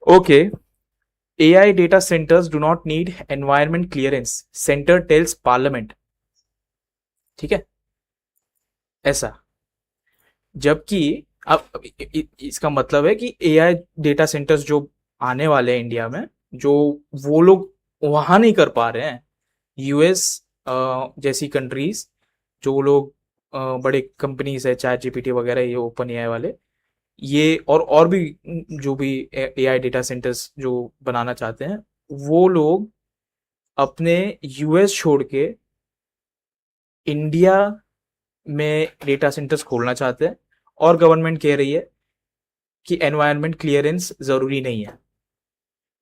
Okay, AI data centers do not need environment clearance. Center tells parliament. ठीक है, ऐसा। जबकि अब इसका मतलब है कि AI डेटा सेंटर्स जो आने वाले हैं इंडिया में, जो वो लोग वहां नहीं कर पा रहे हैं। यूएस जैसी कंट्रीज, जो लोग बड़े कंपनीज है, चैट जीपीटी वगैरह, ये ओपन एआई वाले, ये और भी जो भी एआई डेटा सेंटर्स जो बनाना चाहते हैं, वो लोग अपने यूएस छोड़ के इंडिया में डेटा सेंटर्स खोलना चाहते हैं। और गवर्नमेंट कह रही है कि एनवायरनमेंट क्लियरेंस जरूरी नहीं है,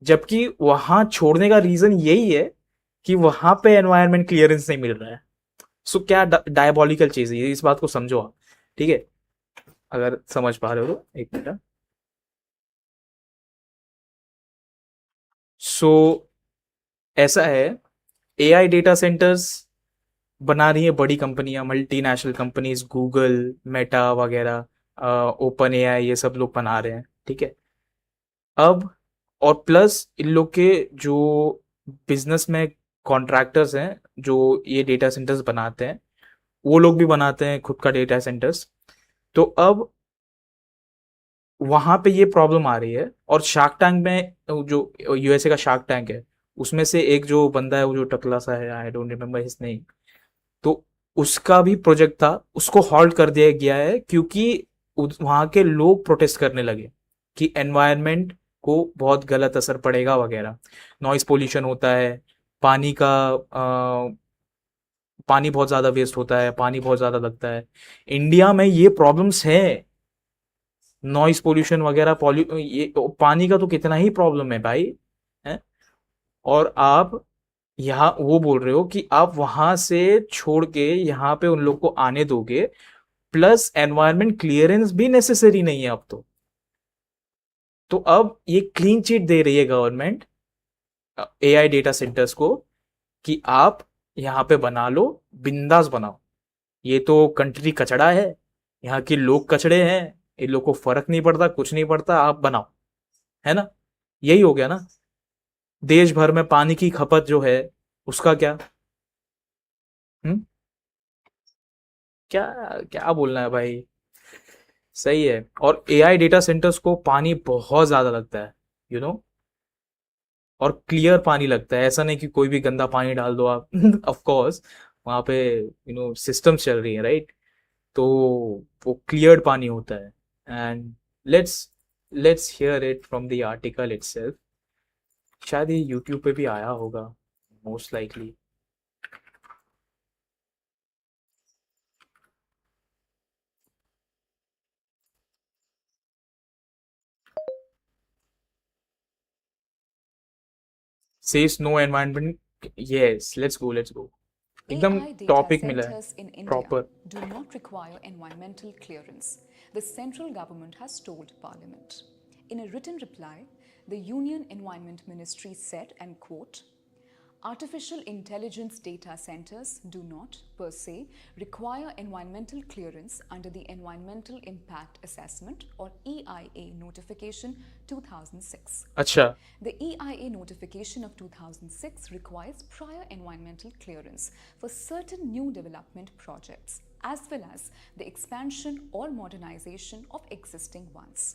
जबकि वहां छोड़ने का रीजन यही है कि वहां पे एनवायरनमेंट क्लियरेंस नहीं मिल रहा है। सो क्या डायबॉलिकल चीज है ये, इस बात को समझो आप। ठीक है, अगर समझ पा रहे हो तो एक मिनट। सो ऐसा है, एआई डेटा सेंटर्स बना रही है बड़ी कंपनियां, मल्टीनेशनल कंपनीज, गूगल, मेटा वगैरह, ओपन एआई, ये सब लोग बना रहे हैं। ठीक है, अब और प्लस इन लोग के जो बिजनेस में कॉन्ट्रैक्टर्स हैं, जो ये डेटा सेंटर्स बनाते हैं, वो लोग भी बनाते हैं खुद का डेटा सेंटर्स। तो अब वहां पे ये प्रॉब्लम आ रही है। और शार्क टैंक में, जो यूएसए का शार्क टैंक है, उसमें से एक जो बंदा है, वो जो टकला सा है, I don't remember his name, तो उसका भी प्रोजेक्ट था, उसको हॉल्ट कर दिया गया है, क्योंकि वहां के लोग प्रोटेस्ट करने लगे कि एनवायरनमेंट को बहुत गलत असर पड़ेगा वगैरह। नॉइस पोल्यूशन होता है, पानी का पानी बहुत ज्यादा वेस्ट होता है, पानी बहुत ज्यादा लगता है। इंडिया में ये प्रॉब्लम्स है, नॉइस पोल्यूशन वगैरह, ये पानी का तो कितना ही प्रॉब्लम है भाई, है। और आप यहाँ वो बोल रहे हो कि आप वहां से छोड़ के यहाँ पे उन लोग को आने दोगे, प्लस एनवायरमेंट क्लियरेंस भी नेसेसरी नहीं है अब तो। तो अब ये क्लीन चिट दे रही है गवर्नमेंट एआई डेटा सेंटर्स को कि आप यहाँ पे बना लो, बिंदास बनाओ। ये तो कंट्री कचड़ा है, यहाँ के लोग कचड़े हैं, इन लोग को फर्क नहीं पड़ता, कुछ नहीं पड़ता, आप बनाओ, है ना। यही हो गया ना। देश भर में पानी की खपत जो है, उसका क्या। हम्म, क्या क्या बोलना है भाई। सही है। और एआई डेटा सेंटर्स को पानी बहुत ज्यादा लगता है, यू नो। और क्लियर पानी लगता है, ऐसा नहीं कि कोई भी गंदा पानी डाल दो आप। ऑफ कोर्स वहां पे सिस्टम चल रही है, राइट। तो वो क्लियर पानी होता है। And let's let's hear it from the article itself. शायद ये यूट्यूब पे भी आया होगा, most likely. Says no environment. Yes, let's go. एकदम AI data टॉपिक मिला है, centers in India proper. do not require environmental clearance, the central government has told Parliament. In a written reply, the Union Environment Ministry said, and quote, artificial intelligence data centers do not, per se, require environmental clearance under the Environmental Impact Assessment or EIA Notification 2006. अच्छा। The EIA notification of 2006 requires prior environmental clearance for certain new development projects, as well as the expansion or modernization of existing ones.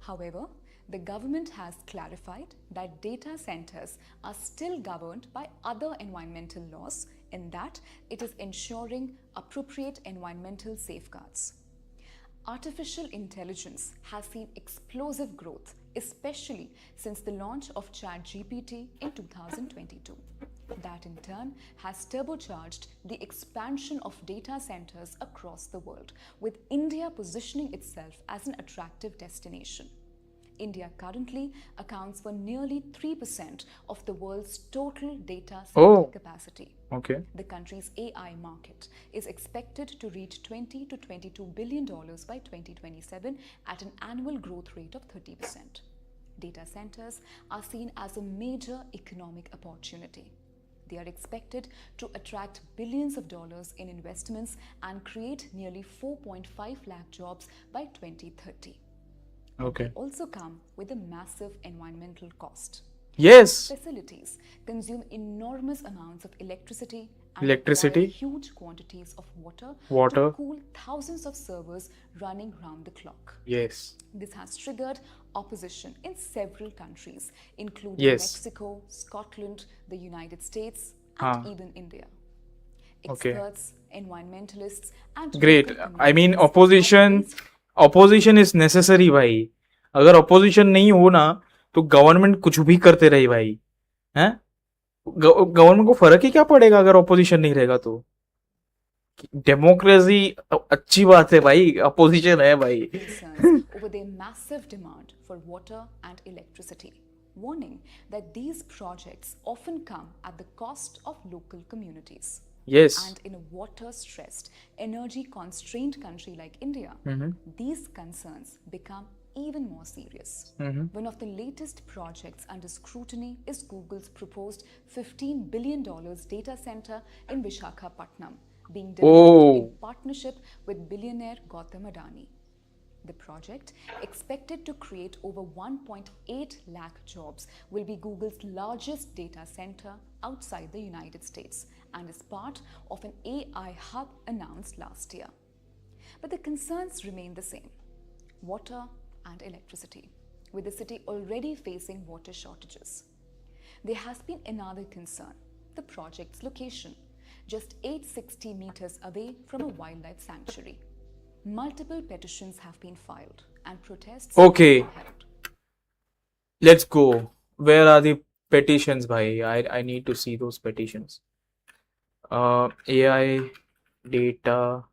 However, the government has clarified that data centers are still governed by other environmental laws, in that it is ensuring appropriate environmental safeguards. Artificial intelligence has seen explosive growth, especially since the launch of ChatGPT in 2022. That in turn has turbocharged the expansion of data centers across the world, with India positioning itself as an attractive destination. India currently accounts for nearly 3% of the world's total data center ओ, capacity. Okay. The country's AI market is expected to reach $20 to $22 billion by 2027 at an annual growth rate of 30%. Data centers are seen as a major economic opportunity. They are expected to attract billions of dollars in investments and create nearly 4.5 lakh jobs by 2030. Okay. They also come with a massive environmental cost. Yes. Facilities consume enormous amounts of electricity and require Electricity, huge quantities of water to water. cool thousands of servers running round the clock. Yes. This has triggered opposition in several countries, including Yes. Mexico, Scotland, the United States, and हाँ. even India. Okay. Experts, environmentalists, and Great. local I mean, communities have raised opposition is necessary भाई. अगर opposition नहीं हो ना, तो government कुछ भी करते रहे भाई. हैं? गवर्नमेंट को फर्क ही क्या पड़ेगा अगर opposition नहीं रहेगा तो? डेमोक्रेसी अच्छी बात है भाई, अपोजिशन है भाई. concerns over their massive demand for water and electricity, warning that these projects often come at the cost of local communities. Yes. And in a water stressed, energy constrained country like India, these concerns become even more serious. One of the latest projects under scrutiny is Google's proposed $15 billion data center in Vishakhapatnam, being developed in partnership with billionaire Gautam Adani. The project, expected to create over 1.8 lakh jobs, will be Google's largest data center outside the United States and is part of an AI hub announced last year. But the concerns remain the same: water and electricity, with the city already facing water shortages. There has been another concern: the project's location, just 860 meters away from a wildlife sanctuary. Multiple petitions have been filed and protests Okay. have been held. Let's go. Where are the petitions, bhai? I need to see those petitions. AI data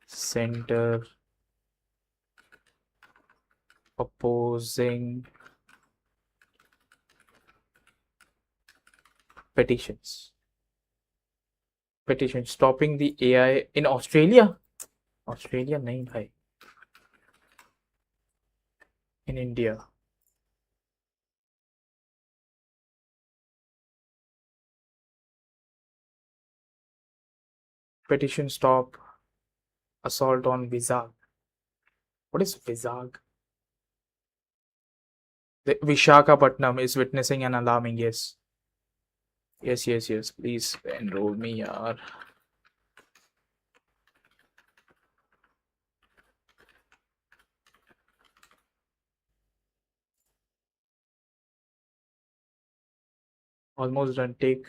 center opposing petitions. Petition stopping the AI in Australia. Australia नहीं भाई. In India. Petition stop assault on Vizag. What is Vizag? The Vishakhapatnam is witnessing an alarming, yes. Yes. Please enroll me, yaar. Almost done. Take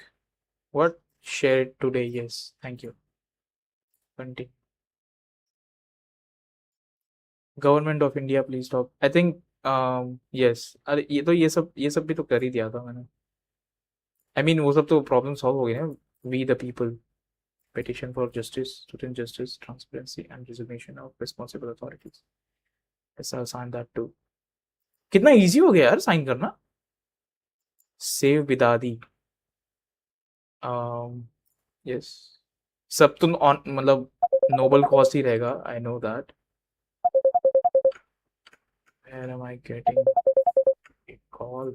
what? Share it today. Yes. Thank you. Continue. Government of India, please stop. I think yes. अरे ये सब भी तो कर ही दिया था मैंने. I mean वो सब तो problem solve हो गए ना. We the people. Petition for justice, student justice, transparency and resignation of responsible authorities. Yes, I'll sign that too. कितना easy हो गया यार sign करना. Save Bidadi. Yes. सब तो मतलब noble cause ही रहेगा. I know that. Where am I getting a call?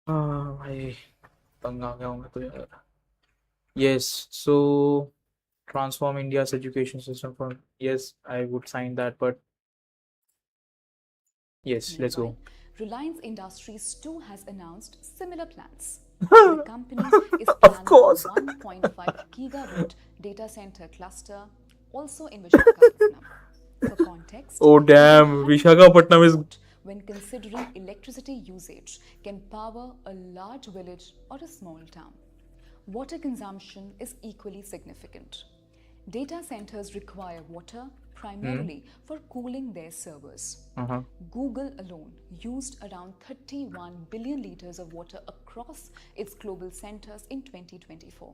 भाई तंग आ गया हूँ मैं तो यार. Yes, so transform India's education system from, yes, I would sign that, but yes, let's Meanwhile, go. Reliance Industries too has announced similar plans. The Of company is planning a course. 1.5 gigawatt data center cluster also in Vishakhapatnam. For context, Oh even damn, 100 Visakhapatnam is. megawatt when considering electricity usage can power a large village or a small town. Water consumption is equally significant. Data centers require water Hmm. primarily for cooling their servers. Uh-huh. Google alone used around 31 billion liters of water across its global centers in 2024.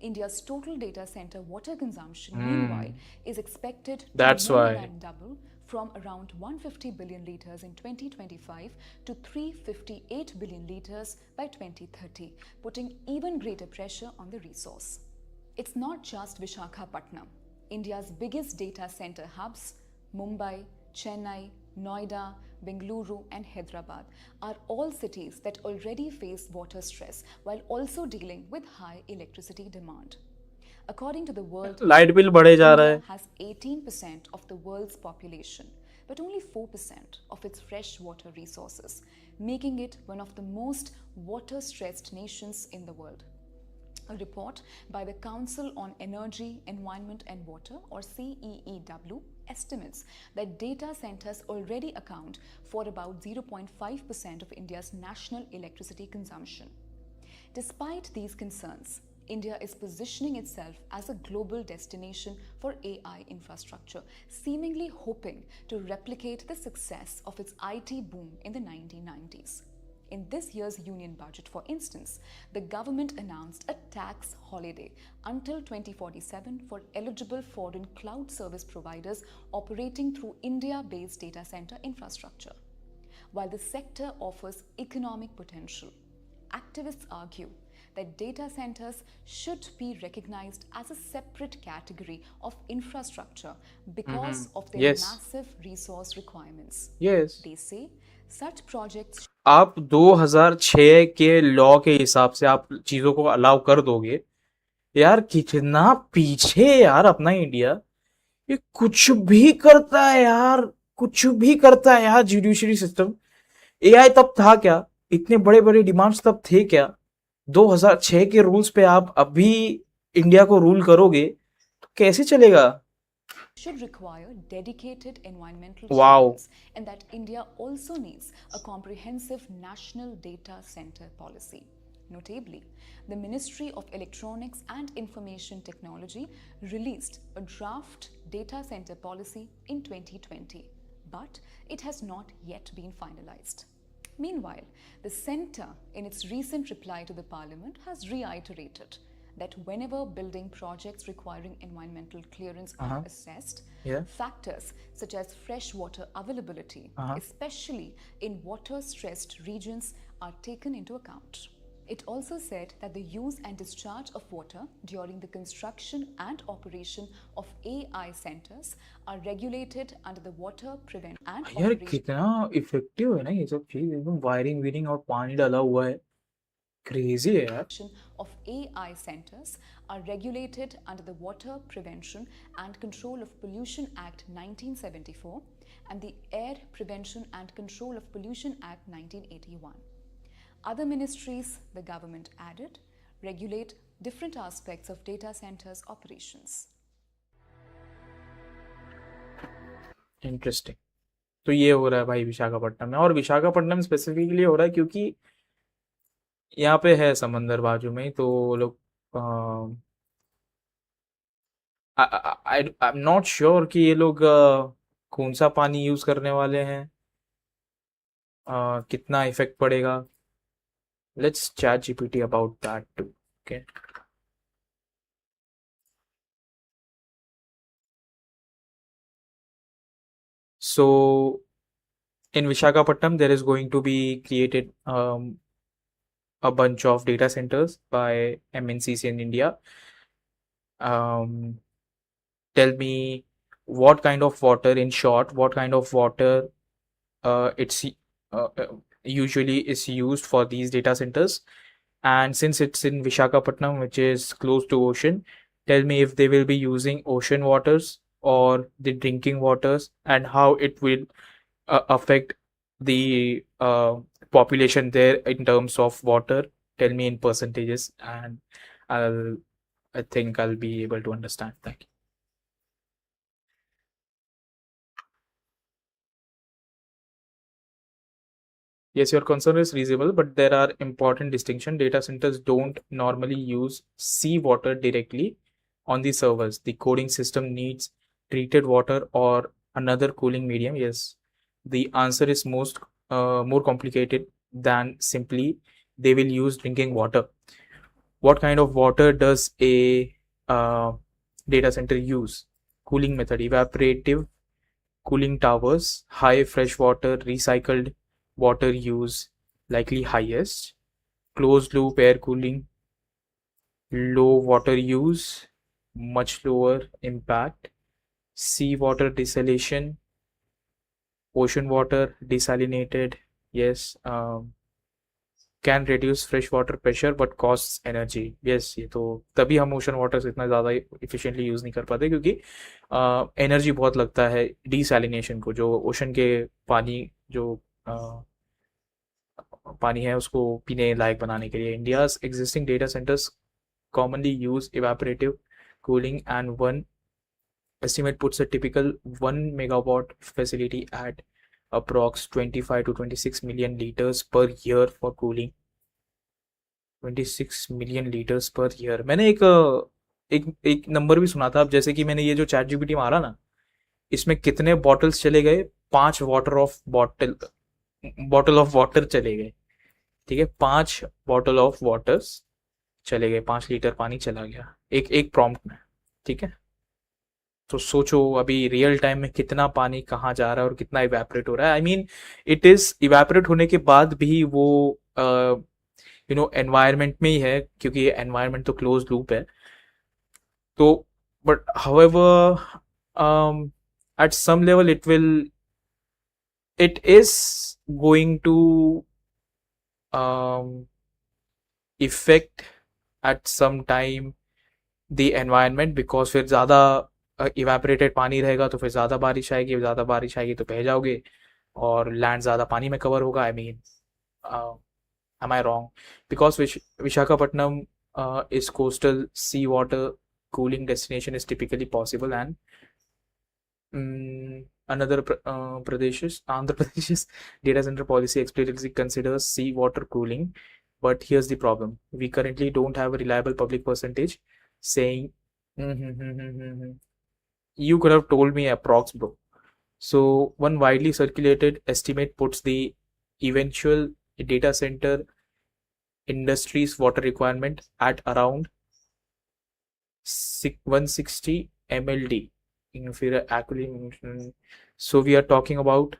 India's total data center water consumption, meanwhile, is expected to That's more why. than double from around 150 billion liters in 2025 to 358 billion liters by 2030, putting even greater pressure on the resource. It's not just Vishakhapatnam. India's biggest data center hubs, Mumbai, Chennai, Noida, Bengaluru, and Hyderabad, are all cities that already face water stress while also dealing with high electricity demand. According to the World light Bank, bill बढ़े जा रहा India है. has 18% of the world's population, but only 4% of its fresh water resources, making it one of the most water stressed nations in the world. A report by the Council on Energy, Environment and Water, or CEEW, estimates that data centers already account for about 0.5% of India's national electricity consumption. Despite these concerns, India is positioning itself as a global destination for AI infrastructure, seemingly hoping to replicate the success of its IT boom in the 1990s. In this year's union budget, for instance, the government announced a tax holiday until 2047 for eligible foreign cloud service providers operating through India based data center infrastructure. While the sector offers economic potential, activists argue that data centers should be recognized as a separate category of infrastructure because of their Yes. massive resource requirements. Yes. They say such projects आप 2006 के law के हिसाब से आप चीजों को allow कर दोगे. यार कितना पीछे है यार अपना इंडिया. ये कुछ भी करता है यार. कुछ भी करता है यार जुडिशरी सिस्टम. एआई तब था क्या? इतने बड़े बड़े डिमांड्स तब थे क्या? 2006 के रूल्स पे आप अभी इंडिया को रूल करोगे तो कैसे चलेगा? should require dedicated environmental wow. champions, and that India also needs a comprehensive national data center policy. Notably, the Ministry of Electronics and Information Technology released a draft data center policy in 2020, but it has not yet been finalized. Meanwhile, the centre, in its recent reply to the Parliament, has reiterated that whenever building projects requiring environmental clearance are assessed, Yeah. factors such as fresh water availability, especially in water stressed regions, are taken into account. It also said that the use and discharge of water during the construction and operation of AI centers are regulated under the Water Prevent and यार Operation कितना effective है ना ये सब चीज. एकदम wiring veering और पानी डाला हुआ है. क्रेजी है यार. of AI centers are regulated under the Water Prevention and Control of Pollution Act 1974 and the Air Prevention and Control of Pollution Act 1981. Other ministries, the government added, regulate different aspects of data centers' operations. Interesting. तो ये हो रहा है भाई विशाखापट्टनम में, और Visakhapatnam specifically हो रहा है क्योंकि यहाँ पे है समंदर बाजू में ही, तो वो लोग आई एम नॉट श्योर कि ये लोग कौन सा पानी यूज करने वाले हैं. कितना इफेक्ट पड़ेगा. Let's ChatGPT about that too. Okay. So in Visakhapatnam, there is going to be created a bunch of data centers by MNCs in India. Tell me what kind of water, in short, what kind of water it's usually is used for these data centers. And since it's in Visakhapatnam, which is close to ocean, tell me if they will be using ocean waters or the drinking waters, and how it will affect the population there in terms of water. Tell me in percentages, and I think I'll be able to understand. Thank you. Yes, your concern is reasonable, but there are important distinction. Data centers don't normally use seawater directly on the servers. The cooling system needs treated water or another cooling medium. Yes, the answer is more complicated than simply they will use drinking water. What kind of water does a data center use? Cooling method: evaporative cooling towers, high freshwater recycled water use, likely highest. Closed loop air cooling, low water use, much lower impact. Seawater desalination, ocean water desalinated, yes. Can reduce fresh water pressure but costs energy. Yes, ये तो तभी हम ocean water इतना ज़्यादा efficiently use नहीं कर पाते, क्योंकि एनर्जी बहुत लगता है डिसैलिनेशन को, जो ओशन के पानी जो पानी है उसको पीने लायक बनाने के लिए. India's existing data centres commonly use evaporative cooling, and one estimate puts a typical 1 megawatt facility at approx 25 to 26 million liters per year for cooling. 26 million liters per year. मैंने एक नंबर भी सुना था. अब जैसे कि मैंने ये जो चैट जीपीटी मारा ना, इसमें कितने बॉटल्स चले गए? 5 बॉटल ऑफ वाटर चले गए. ठीक है, 5 बॉटल ऑफ वाटर्स चले गए, 5 लीटर पानी चला गया एक प्रॉम्प्ट में. ठीक है, तो सोचो अभी रियल टाइम में कितना पानी कहाँ जा रहा है और कितना इवेपोरेट हो रहा है. I mean it is evaporate होने के बाद भी वो एनवायरनमेंट में ही है, क्योंकि ये एनवायरनमेंट तो क्लोज लूप है. तो but however at some level it is going to affect at some time the environment, because फिर ज़्यादा इवेपोरेटेड पानी रहेगा तो फिर ज़्यादा बारिश आएगी तो बह जाओगे और लैंड ज़्यादा पानी में कवर होगा. I mean am I wrong? Because Vishakhapatnam is coastal, seawater cooling destination is typically possible, and another Andhra Pradesh's data center policy explicitly considers seawater cooling. But here's the problem: we currently don't have a reliable public percentage saying. You could have told me approx, bro. So one widely circulated estimate puts the eventual data center industry's water requirement at around 160 mld. So we are talking about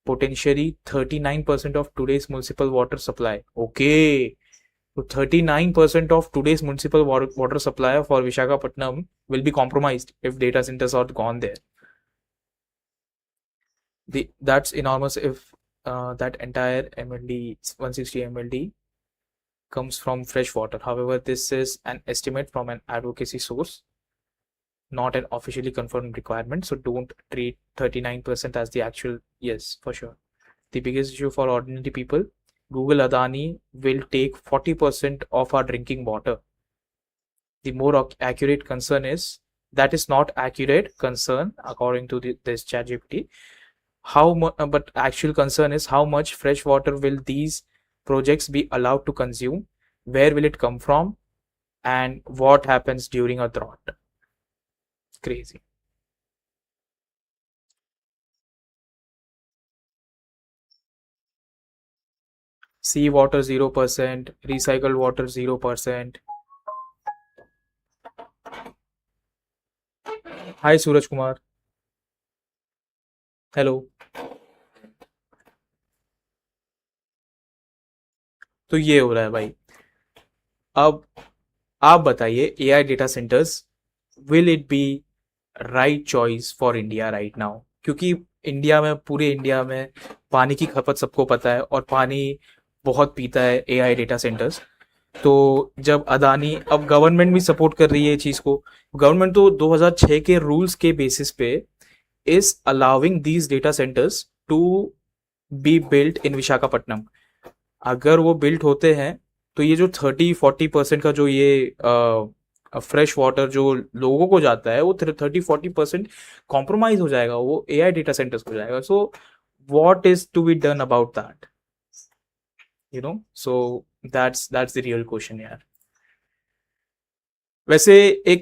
potentially 39% of today's municipal water supply. Okay, so 39% of today's municipal water supply for Visakhapatnam will be compromised if data centers are gone there. That's enormous if that entire MLD, 160 MLD, comes from fresh water. However, this is an estimate from an advocacy source, not an officially confirmed requirement. So don't treat 39% as the actual. Yes, for sure. The biggest issue for ordinary people: Google Adani will take 40% of our drinking water. The more accurate concern is, that is not accurate concern according to this ChatGPT. But actual concern is how much fresh water will these projects be allowed to consume, where will it come from, and what happens during a drought. Crazy. Sea water 0%, recycled water 0%. Hi Suraj Kumar. Hello. तो ये हो रहा है भाई. अब आप बताइए, AI data centres will it be right choice for India right now? क्योंकि इंडिया में, पूरे इंडिया में पानी की खपत सबको पता है, और पानी बहुत पीता है एआई डेटा सेंटर्स। तो जब अदानी, अब गवर्नमेंट भी सपोर्ट कर रही है ये चीज को। गवर्नमेंट तो 2006 के रूल्स के बेसिस पे is allowing these data centers to be built in Visakhapatnam. अगर वो बिल्ट होते हैं तो ये जो 30-40% का जो ये फ्रेश वाटर जो लोगों को जाता है, वो 30-40% कॉम्प्रोमाइज हो जाएगा, वो एआई डेटा सेंटर्स हो जाएगा। So what is to be done about that, you know? So that's the real question यार। वैसे एक